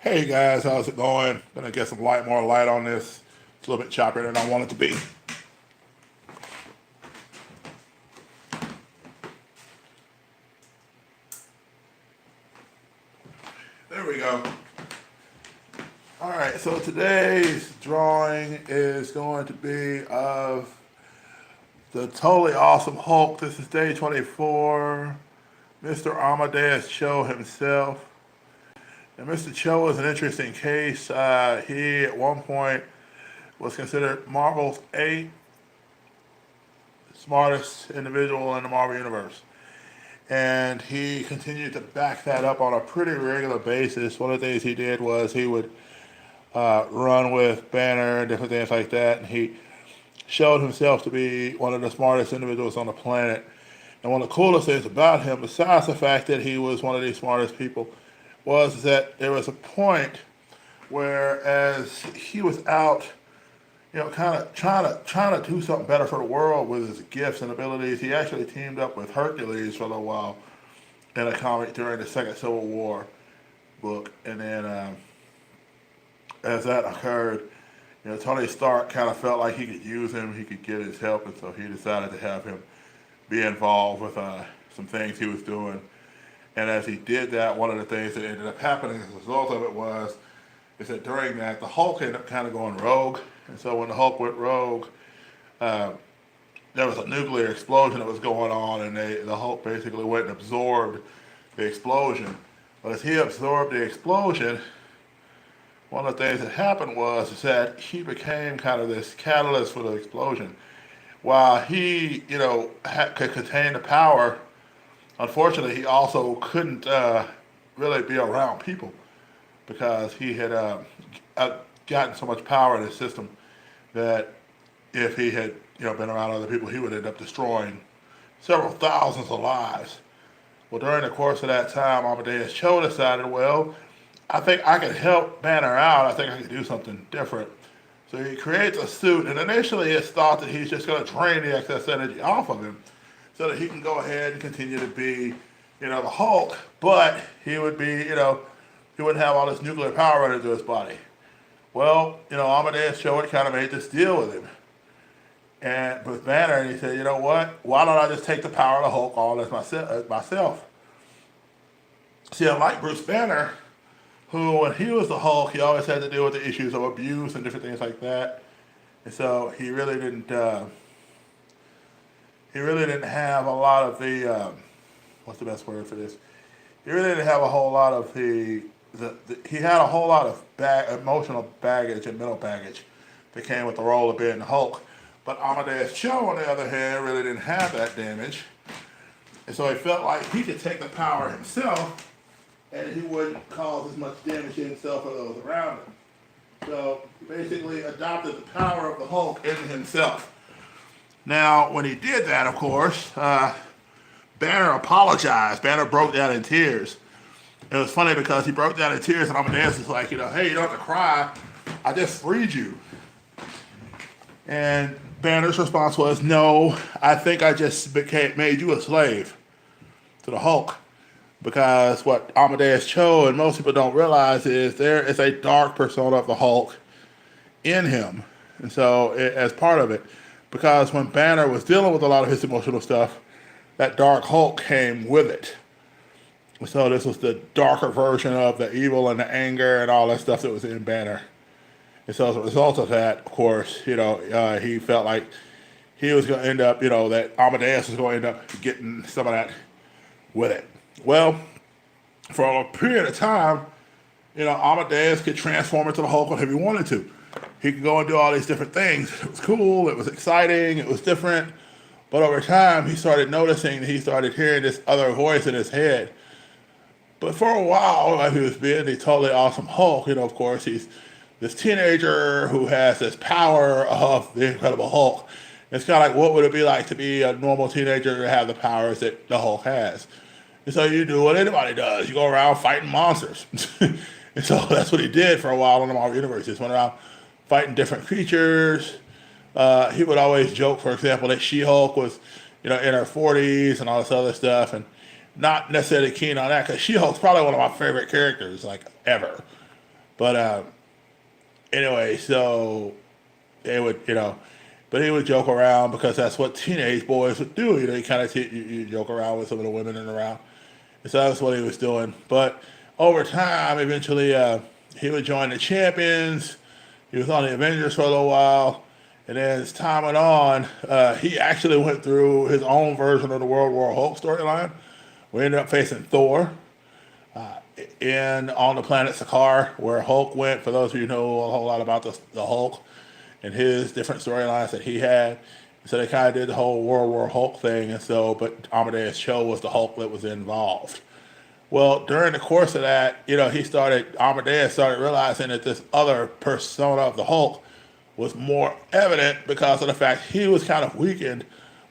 Hey guys, how's it going? Gonna get some more light on this. It's a little bit choppier than I want it to be. There we go. All right, so today's drawing is going to be of the totally awesome Hulk. This is day 24. Mr. Amadeus Cho himself. And Mr. Cho is an interesting case. He at one point was considered Marvel's eighth smartest individual in the Marvel Universe. And he continued to back that up on a pretty regular basis. One of the things he did was he would run with Banner and different things like that. And he showed himself to be one of the smartest individuals on the planet. And one of the coolest things about him, besides the fact that he was one of the smartest people, was that there was a point where as he was out, kind of trying to do something better for the world with his gifts and abilities. He actually teamed up with Hercules for a little while in a comic during the Second Civil War book, and then as that occurred, Tony Stark kind of felt like he could use him, he could get his help, and so he decided to have him be involved with some things he was doing. And as he did that, one of the things that ended up happening as a result of it was is that during that, the Hulk ended up kind of going rogue. And so when the Hulk went rogue, uh, there was a nuclear explosion that was going on, and the Hulk basically went and absorbed the explosion. But as he absorbed the explosion, one of the things that happened was is that he became kind of this catalyst for the explosion. While he, could contain the power, unfortunately, he also couldn't really be around people because he had gotten so much power in his system that if he had been around other people, he would end up destroying several thousands of lives. Well, during the course of that time, Amadeus Cho decided, well, I think I could help Banner out. I think I could do something different. So he creates a suit, and initially it's thought that he's just going to drain the excess energy off of him so that he can go ahead and continue to be, the Hulk, but he would be, he wouldn't have all this nuclear power running through his body. Well, Amadeus Cho had kind of made this deal with him. And with Banner, and he said, you know what? Why don't I just take the power of the Hulk all as myself? See, unlike Bruce Banner, who when he was the Hulk, he always had to deal with the issues of abuse and different things like that. And so he really didn't have a lot of the what's the best word for this? He really didn't have a whole lot of he had a whole lot of emotional baggage and mental baggage that came with the role of being the Hulk. But Amadeus Cho, on the other hand, really didn't have that damage. And so he felt like he could take the power himself and he wouldn't cause as much damage to himself or those around him. So he basically adopted the power of the Hulk in himself. Now, when he did that, of course, Banner apologized. Banner broke down in tears. It was funny because he broke down in tears, and Amadeus was like, hey, you don't have to cry. I just freed you. And Banner's response was, no, I think I just made you a slave to the Hulk. Because what Amadeus Cho and most people don't realize is there is a dark persona of the Hulk in him. And so, as part of it, because when Banner was dealing with a lot of his emotional stuff, that dark Hulk came with it. So this was the darker version of the evil and the anger and all that stuff that was in Banner. And so as a result of that, of course, he felt like he was going to end up, that Amadeus was going to end up getting some of that with it. Well, for a period of time, Amadeus could transform into the Hulk whenever he wanted to. He could go and do all these different things. It was cool, it was exciting, it was different. But over time, he started noticing that he started hearing this other voice in his head. But for a while, while he was being the totally awesome Hulk, of course, he's this teenager who has this power of the Incredible Hulk. It's kind of like, what would it be like to be a normal teenager to have the powers that the Hulk has? And so you do what anybody does. You go around fighting monsters. And so that's what he did for a while in the Marvel Universe. He just went around fighting different creatures. He would always joke, for example, that She-Hulk was, in her 40s and all this other stuff, and not necessarily keen on that because She-Hulk's probably one of my favorite characters, like, ever. But anyway, so they would, but he would joke around because that's what teenage boys would do. You kind of you joke around with some of the women in around. And so that's what he was doing. But over time, eventually, he would join the Champions. He was on the Avengers for a little while. And then as time went on, he actually went through his own version of the World War Hulk storyline. We ended up facing Thor on the planet Sakaar, where Hulk went. For those of you who know a whole lot about the Hulk and his different storylines that he had. So they kind of did the whole World War Hulk thing. And so, but Amadeus Cho was the Hulk that was involved. Well, during the course of that, Amadeus started realizing that this other persona of the Hulk was more evident because of the fact he was kind of weakened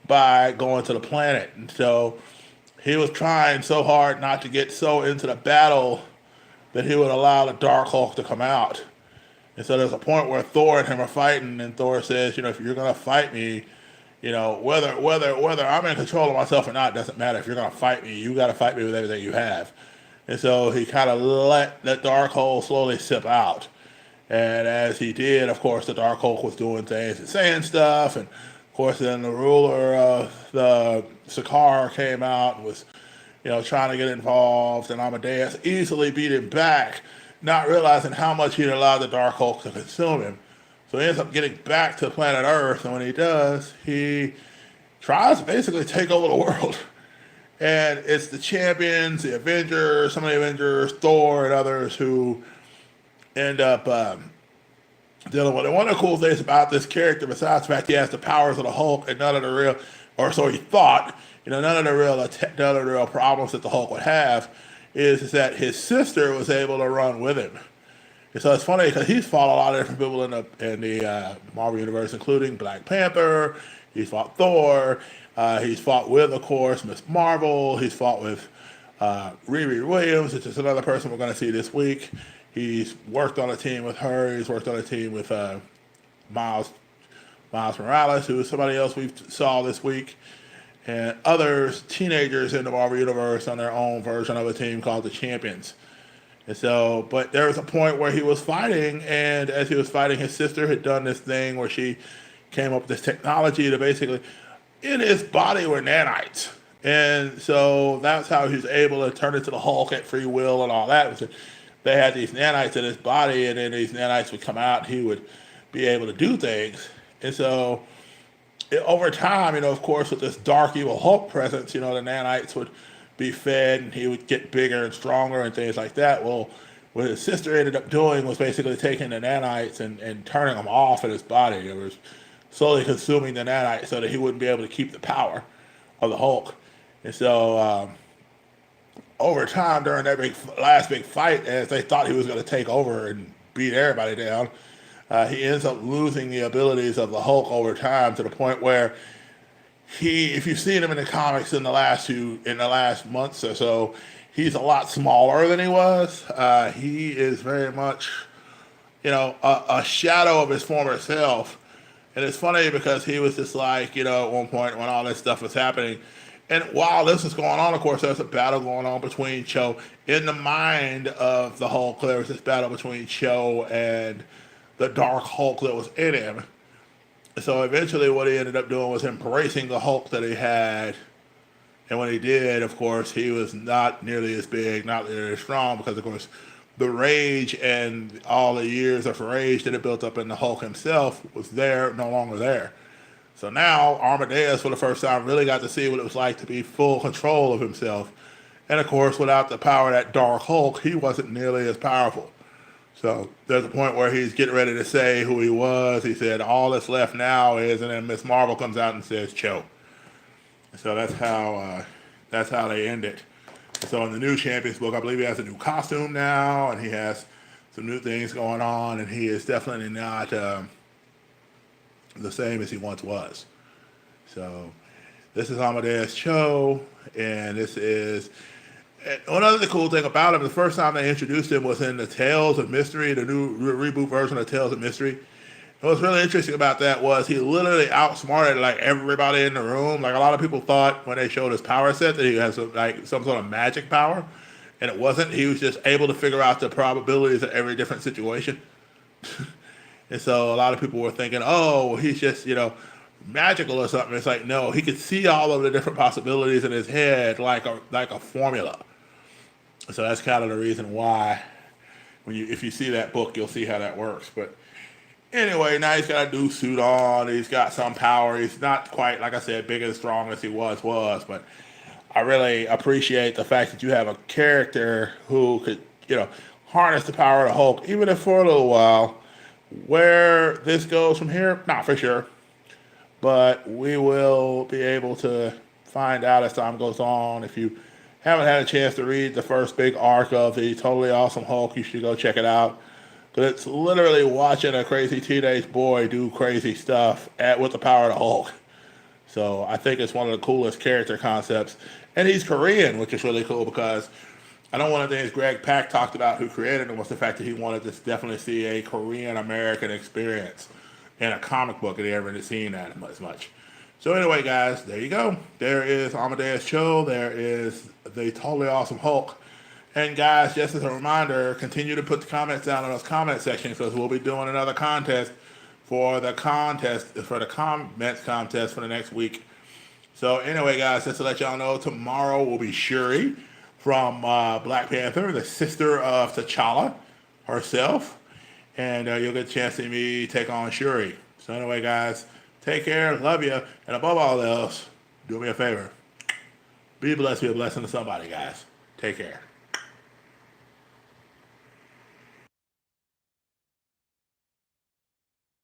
by going to the planet. And so he was trying so hard not to get so into the battle that he would allow the Dark Hulk to come out. And so there's a point where Thor and him are fighting, and Thor says, if you're going to fight me, whether I'm in control of myself or not, doesn't matter. If you're going to fight me, you got to fight me with everything you have. And so he kind of let that Dark Hulk slowly sip out. And as he did, of course, the Dark Hulk was doing things and saying stuff. And, of course, then the ruler of the Sakaar came out and was, trying to get involved. And Amadeus easily beat him back, not realizing how much he'd allowed the Dark Hulk to consume him. So he ends up getting back to planet Earth. And when he does, he tries to basically take over the world. And it's the Champions, the Avengers, some of the Avengers, Thor, and others who end up dealing with it. One of the cool things about this character, besides the fact he has the powers of the Hulk and none of the real, or so he thought, none of the real problems that the Hulk would have, is that his sister was able to run with him. And so it's funny because he's fought a lot of different people in the Marvel Universe, including Black Panther. He's fought Thor. He's fought with, of course, Miss Marvel. He's fought with Riri Williams, which is another person we're going to see this week. He's worked on a team with her. He's worked on a team with Miles Morales, who is somebody else we saw this week, and others, teenagers in the Marvel Universe on their own version of a team called the Champions. And so, but there was a point where he was fighting, and as he was fighting, his sister had done this thing where she came up with this technology to basically, in his body were nanites. And so that's how he was able to turn into the Hulk at free will and all that. They had these nanites in his body, and then these nanites would come out, and he would be able to do things. And so over time, of course, with this dark, evil Hulk presence, the nanites would be fed, and he would get bigger and stronger and things like that. Well, what his sister ended up doing was basically taking the nanites and turning them off in his body. It was slowly consuming the nanites so that he wouldn't be able to keep the power of the Hulk. And so over time, during that last big fight, as they thought he was going to take over and beat everybody down, he ends up losing the abilities of the Hulk over time to the point where if you've seen him in the comics in the last months or so, he's a lot smaller than he was. He is very much, a shadow of his former self. And it's funny because he was just like, at one point when all this stuff was happening, and while this was going on, of course, there's a battle going on between Cho. In the mind of the Hulk, there was this battle between Cho and the Dark Hulk that was in him. So eventually what he ended up doing was embracing the Hulk that he had. And when he did, of course, he was not nearly as big, not nearly as strong, because, of course, the rage and all the years of rage that had built up in the Hulk himself was no longer there. So now Amadeus, for the first time, really got to see what it was like to be full control of himself. And, of course, without the power of that Dark Hulk, he wasn't nearly as powerful. So there's a point where he's getting ready to say who he was. He said, all that's left now is, and then Miss Marvel comes out and says, Cho. So that's how they end it. So in the new Champions book, I believe he has a new costume now, and he has some new things going on, and he is definitely not the same as he once was. So this is Amadeus Cho, and this is one other cool thing about him. The first time they introduced him was in the Tales of Mystery, the new reboot version of Tales of Mystery. And what's really interesting about that was he literally outsmarted like everybody in the room. Like a lot of people thought when they showed his power set that he has some sort of magic power, and it wasn't. He was just able to figure out the probabilities of every different situation. And so a lot of people were thinking, oh, he's just, magical or something. It's like, no, he could see all of the different possibilities in his head like a formula. So that's kind of the reason why if you see that book, you'll see how that works. But anyway, now he's got a new suit on. He's got some power. He's not quite, like I said, big and strong as he was. But I really appreciate the fact that you have a character who could, harness the power of the Hulk, even if for a little while. Where this goes from here, not for sure. But we will be able to find out as time goes on. If you haven't had a chance to read the first big arc of the Totally Awesome Hulk, you should go check it out. But it's literally watching a crazy teenage boy do crazy stuff with the power of the Hulk. So I think it's one of the coolest character concepts. And he's Korean, which is really cool because I know one of the things Greg Pak talked about, who created him, was the fact that he wanted to definitely see a Korean-American experience in a comic book, and he never seen that as much. So anyway, guys, there you go. There is Amadeus Cho. There is the Totally Awesome Hulk. And guys, just as a reminder, continue to put the comments down in those comment sections because we'll be doing another contest for the comments contest for the next week. So anyway, guys, just to let y'all know, tomorrow will be Shuri from Black Panther, the sister of T'Challa herself. And you'll get a chance to see me take on Shuri. So anyway, guys, take care, love you, and above all else, do me a favor. Be blessed, be a blessing to somebody, guys. Take care.